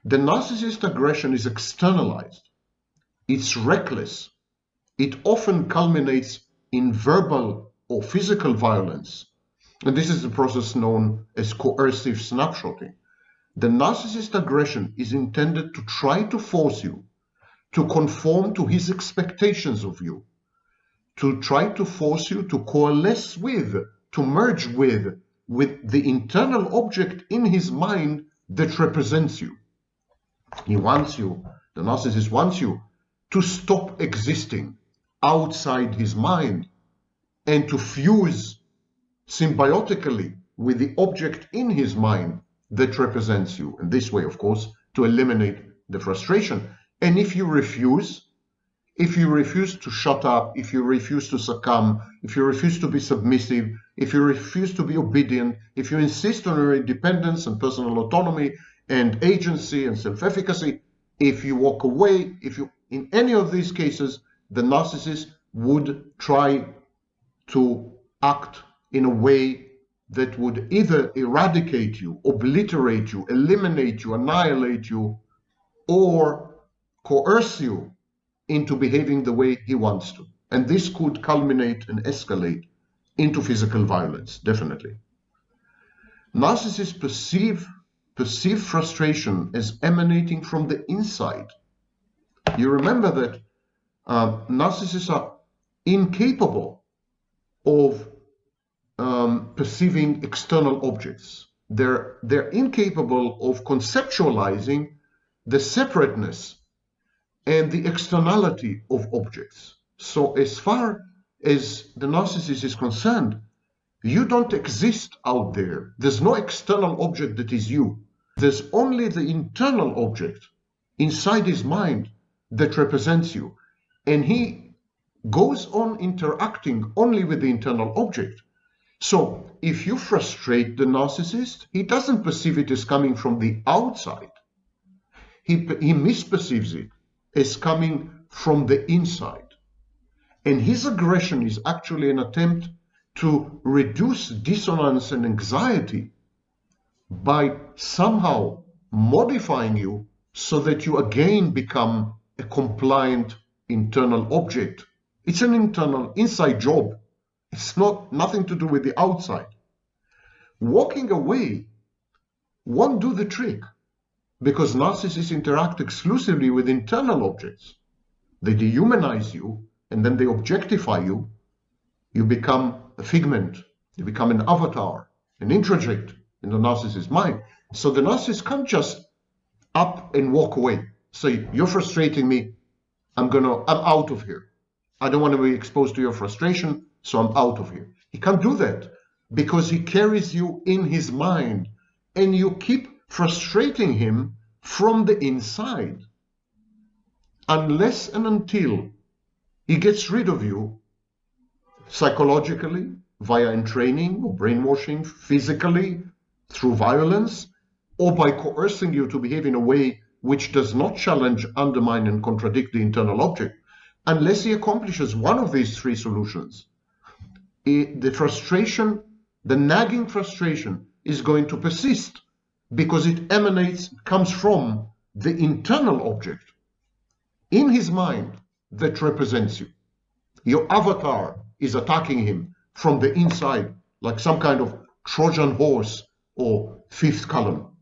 The narcissist aggression is externalized. It's reckless. It often culminates in verbal or physical violence. And this is the process known as coercive snapshotting. The narcissist aggression is intended to try to force you to conform to his expectations of you, to try to force you to coalesce with, to merge with the internal object in his mind that represents you. He wants you, the narcissist wants you to stop existing outside his mind and to fuse symbiotically with the object in his mind that represents you. And this way, of course, to eliminate the frustration. And if you refuse to shut up, if you refuse to succumb, if you refuse to be submissive, if you refuse to be obedient, if you insist on your independence and personal autonomy and agency and self-efficacy, if you walk away, in any of these cases, the narcissist would try to act in a way that would either eradicate you, obliterate you, eliminate you, annihilate you, or coerce you into behaving the way he wants to. And this could culminate and escalate into physical violence, definitely. Narcissists perceive frustration as emanating from the inside. You remember that narcissists are incapable of perceiving external objects. They're incapable of conceptualizing the separateness and the externality of objects. So as far as the narcissist is concerned, you don't exist out there. There's no external object that is you. There's only the internal object inside his mind that represents you. And he goes on interacting only with the internal object. So if you frustrate the narcissist, he doesn't perceive it as coming from the outside. He misperceives it as coming from the inside. And his aggression is actually an attempt to reduce dissonance and anxiety by somehow modifying you so that you again become a compliant internal object. It's an internal, inside job. It's nothing to do with the outside. Walking away won't do the trick because narcissists interact exclusively with internal objects. They dehumanize you and then they objectify you. You become a figment. You become an avatar, an introject in the narcissist's mind. So the narcissist can't just up and walk away. Say, you're frustrating me. I'm out of here. I don't want to be exposed to your frustration, so I'm out of here. He can't do that because he carries you in his mind and you keep frustrating him from the inside. Unless and until he gets rid of you psychologically, via entraining or brainwashing, physically, through violence, or by coercing you to behave in a way which does not challenge, undermine, and contradict the internal object, unless he accomplishes one of these three solutions, the frustration, the nagging frustration, is going to persist because it comes from the internal object in his mind that represents you. Your avatar is attacking him from the inside, like some kind of Trojan horse or fifth column.